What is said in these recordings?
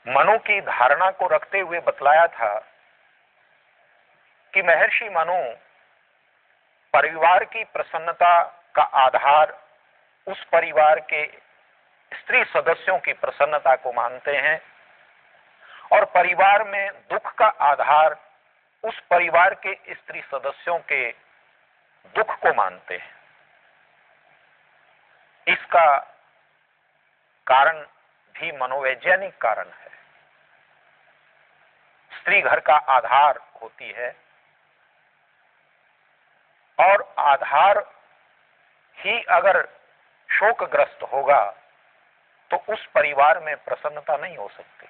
मनु की धारणा को रखते हुए बतलाया था कि महर्षि मनु परिवार की प्रसन्नता का आधार उस परिवार के स्त्री सदस्यों की प्रसन्नता को मानते हैं और परिवार में दुख का आधार उस परिवार के स्त्री सदस्यों के दुख को मानते हैं। इसका कारण भी मनोवैज्ञानिक कारण है। स्त्री घर का आधार होती है और आधार ही अगर शोकग्रस्त होगा तो उस परिवार में प्रसन्नता नहीं हो सकती।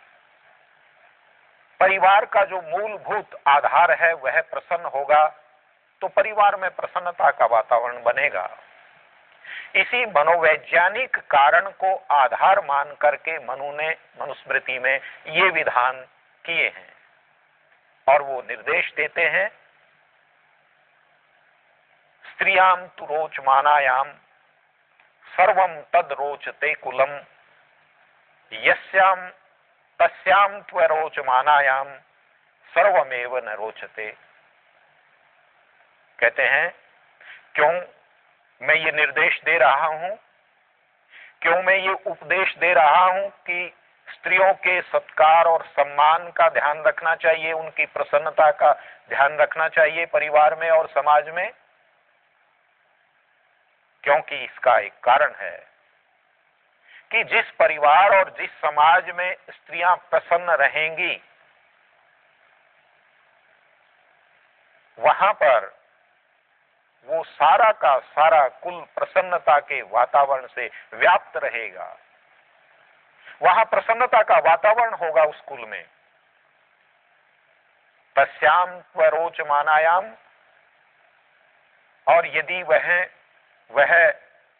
परिवार का जो मूलभूत आधार है वह प्रसन्न होगा तो परिवार में प्रसन्नता का वातावरण बनेगा। इसी मनोवैज्ञानिक कारण को आधार मान करके मनु ने मनुस्मृति में ये विधान किए हैं और वो निर्देश देते हैं, स्त्रियाम तु रोचमानायाम सर्वम तद रोचते कुलम यस्याम तस्याम त्वरोचमानायाम सर्वमेव न रोचते। कहते हैं, क्यों मैं ये निर्देश दे रहा हूं, क्यों मैं ये उपदेश दे रहा हूं कि स्त्रियों के सत्कार और सम्मान का ध्यान रखना चाहिए, उनकी प्रसन्नता का ध्यान रखना चाहिए परिवार में और समाज में? क्योंकि इसका एक कारण है कि जिस परिवार और जिस समाज में स्त्रियां प्रसन्न रहेंगी वहां पर वो सारा का सारा कुल प्रसन्नता के वातावरण से व्याप्त रहेगा। वहां प्रसन्नता का वातावरण होगा उस कुल में। तस्याम त्वरोचमानायाम, और यदि वह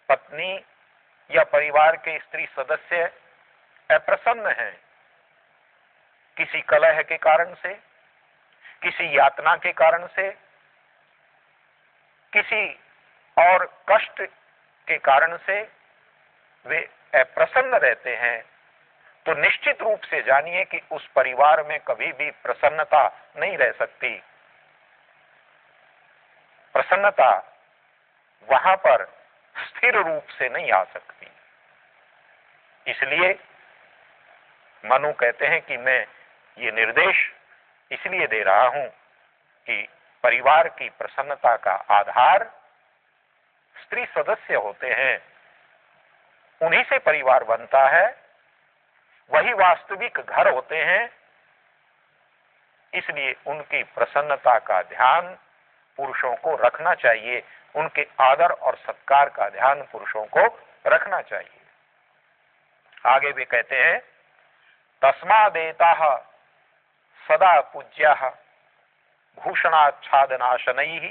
पत्नी या परिवार के स्त्री सदस्य अप्रसन्न हैं किसी कलह के कारण से, किसी यातना के कारण से, किसी और कष्ट के कारण से वे अप्रसन्न रहते हैं, तो निश्चित रूप से जानिए कि उस परिवार में कभी भी प्रसन्नता नहीं रह सकती। प्रसन्नता वहां पर स्थिर रूप से नहीं आ सकती। इसलिए मनु कहते हैं कि मैं ये निर्देश इसलिए दे रहा हूं कि परिवार की प्रसन्नता का आधार स्त्री सदस्य होते हैं, उन्हीं से परिवार बनता है, वही वास्तविक घर होते हैं। इसलिए उनकी प्रसन्नता का ध्यान पुरुषों को रखना चाहिए, उनके आदर और सत्कार का ध्यान पुरुषों को रखना चाहिए। आगे भी कहते हैं, तस्मादेताः सदा पूज्याः भूषणाच्छादनाशनैः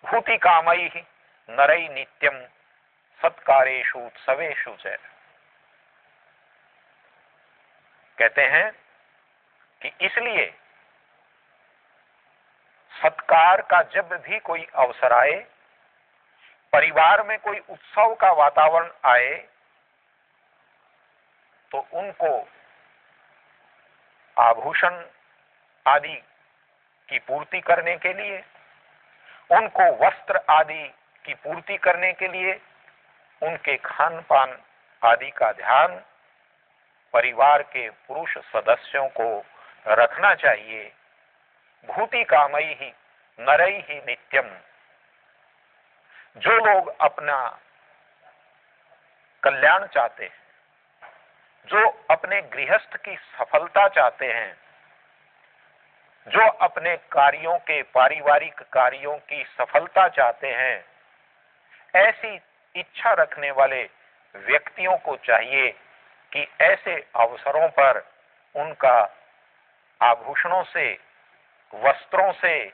भूतिकामैः नरैः नित्यं सत्कारेषु उत्सवेषु च। कहते हैं कि इसलिए सत्कार का जब भी कोई अवसर आए, परिवार में कोई उत्सव का वातावरण आए, तो उनको आभूषण आदि की पूर्ति करने के लिए, उनको वस्त्र आदि की पूर्ति करने के लिए, उनके खान पान आदि का ध्यान परिवार के पुरुष सदस्यों को रखना चाहिए। भूति कामई ही नरई ही नित्यम, जो लोग अपना कल्याण चाहते हैं, जो अपने गृहस्थ की सफलता चाहते हैं, जो अपने कार्यों के पारिवारिक कार्यों की सफलता चाहते हैं, ऐसी इच्छा रखने वाले व्यक्तियों को चाहिए कि ऐसे अवसरों पर उनका आभूषणों से, वस्त्रों से,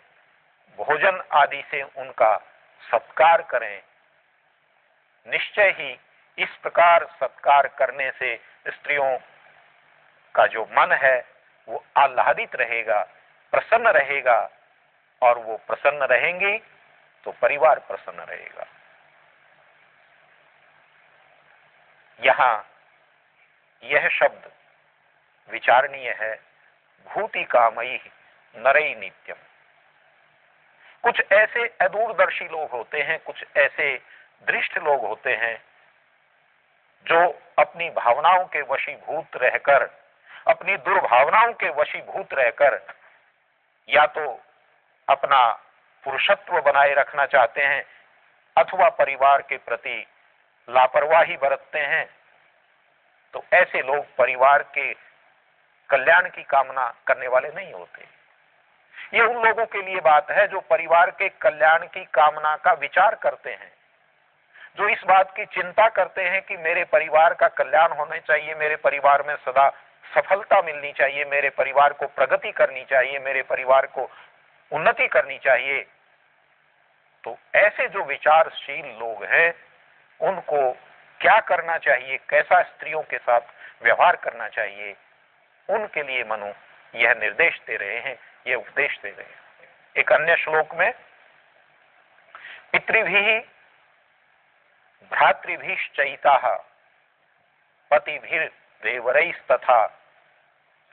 भोजन आदि से उनका सत्कार करें। निश्चय ही इस प्रकार सत्कार करने से स्त्रियों का जो मन है वो आह्लादित रहेगा, प्रसन्न रहेगा, और वो प्रसन्न रहेंगी तो परिवार प्रसन्न रहेगा। यहां यह शब्द विचारणीय है। भूति कामयी नरई नित्यम। कुछ ऐसे अदूरदर्शी लोग होते हैं, कुछ ऐसे दृष्ट लोग होते हैं जो अपनी भावनाओं के वशीभूत रहकर, अपनी दुर्भावनाओं के वशीभूत रहकर या तो अपना पुरुषत्व बनाए रखना चाहते हैं अथवा परिवार के प्रति लापरवाही बरतते हैं। तो ऐसे लोग परिवार के कल्याण की कामना करने वाले नहीं होते। ये उन लोगों के लिए बात है जो परिवार के कल्याण की कामना का विचार करते हैं, जो इस बात की चिंता करते हैं कि मेरे परिवार का कल्याण होना चाहिए, मेरे परिवार में सदा सफलता मिलनी चाहिए, मेरे परिवार को प्रगति करनी चाहिए, मेरे परिवार को उन्नति करनी चाहिए। तो ऐसे जो विचारशील लोग हैं उनको क्या करना चाहिए, कैसा स्त्रियों के साथ व्यवहार करना चाहिए, उनके लिए मनु यह निर्देश दे रहे हैं, यह उपदेश दे रहे हैं। एक अन्य श्लोक में पितृभिः भ्रातृभिश्चैताः पतिभिर्देवरैस्तथा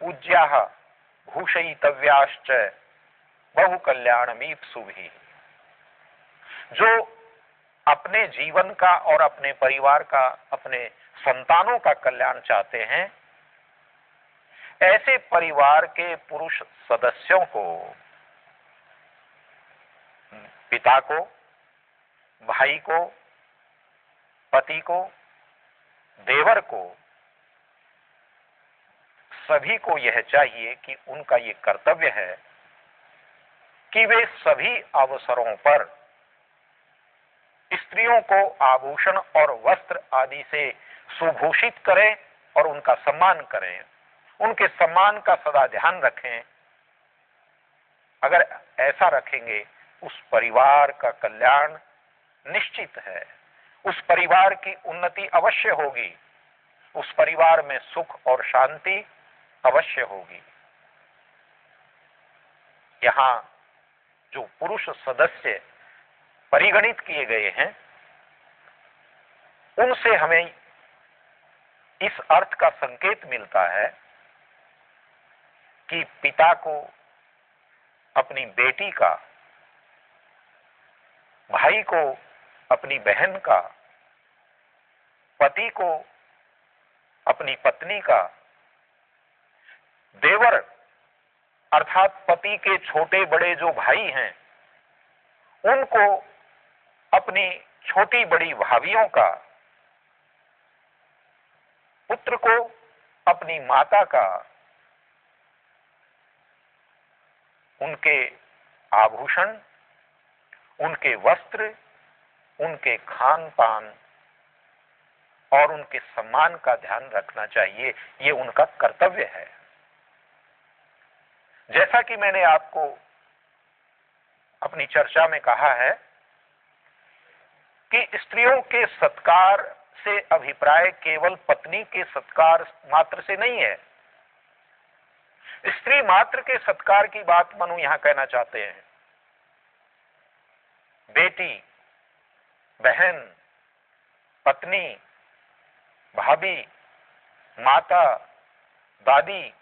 पूज्याः भूषयितव्याश्च बहुकल्याणमीप्सुभिः। जो अपने जीवन का और अपने परिवार का, अपने संतानों का कल्याण चाहते हैं, ऐसे परिवार के पुरुष सदस्यों को, पिता को, भाई को, पति को, देवर को, सभी को यह चाहिए कि उनका ये कर्तव्य है कि वे सभी अवसरों पर स्त्रियों को आभूषण और वस्त्र आदि से सुभूषित करें और उनका सम्मान करें, उनके सम्मान का सदा ध्यान रखें। अगर ऐसा रखेंगे उस परिवार का कल्याण निश्चित है, उस परिवार की उन्नति अवश्य होगी, उस परिवार में सुख और शांति अवश्य होगी। यहां जो पुरुष सदस्य परिगणित किए गए हैं उनसे हमें इस अर्थ का संकेत मिलता है कि पिता को अपनी बेटी का, भाई को अपनी बहन का, पति को अपनी पत्नी का, देवर अर्थात पति के छोटे बड़े जो भाई हैं उनको अपनी छोटी बड़ी भाभियों का, पुत्र को अपनी माता का, उनके आभूषण, उनके वस्त्र, उनके खान पान और उनके सम्मान का ध्यान रखना चाहिए। ये उनका कर्तव्य है। जैसा कि मैंने आपको अपनी चर्चा में कहा है कि स्त्रियों के सत्कार से अभिप्राय केवल पत्नी के सत्कार मात्र से नहीं है। स्त्री मात्र के सत्कार की बात मनु यहां कहना चाहते हैं। बेटी, बहन, पत्नी, भाभी, माता, दादी,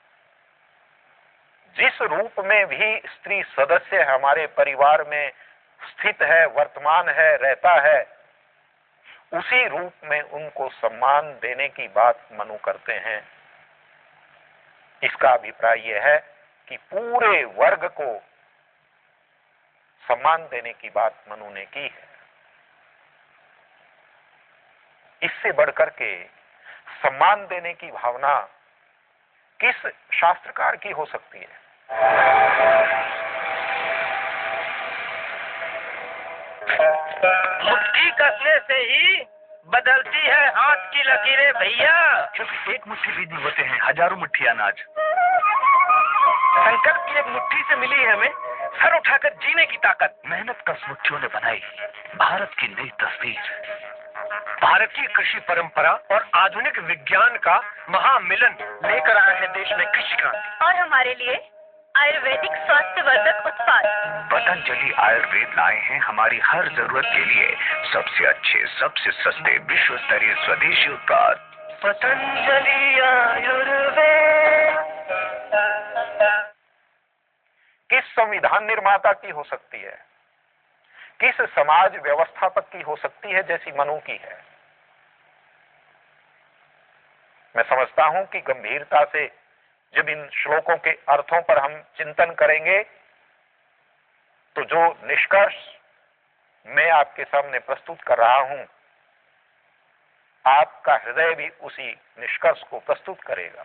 जिस रूप में भी स्त्री सदस्य हमारे परिवार में स्थित है, वर्तमान है, रहता है, उसी रूप में उनको सम्मान देने की बात मनु करते हैं। इसका अभिप्राय यह है कि पूरे वर्ग को सम्मान देने की बात मनु ने की है। इससे बढ़कर के सम्मान देने की भावना किस शास्त्रकार की हो सकती है? मुट्ठी कसने से ही बदलती है हाथ की लकीरें भैया। सिर्फ एक मुट्ठी भी नहीं होते हैं, हजारों मुट्ठी अनाज। संकल्प की एक मुट्ठी से मिली है हमें सर उठाकर जीने की ताकत। मेहनत कस मुट्ठियों ने बनाई भारत की नई तस्वीर। भारतीय कृषि परंपरा और आधुनिक विज्ञान का महामिलन लेकर आया है देश में कृषि क्रांति। और हमारे लिए आयुर्वेदिक स्वास्थ्य वर्धक उत्पाद पतंजलि आयुर्वेद लाए हैं हमारी हर जरूरत के लिए सबसे अच्छे, सबसे सस्ते, विश्व स्तरीय स्वदेशी उत्पाद। पतंजलि आयुर्वेद संविधान निर्माता की हो सकती है, किस समाज व्यवस्थापक की हो सकती है जैसी मनु की है। मैं समझता हूं कि गंभीरता से जब इन श्लोकों के अर्थों पर हम चिंतन करेंगे तो जो निष्कर्ष मैं आपके सामने प्रस्तुत कर रहा हूं, आपका हृदय भी उसी निष्कर्ष को प्रस्तुत करेगा।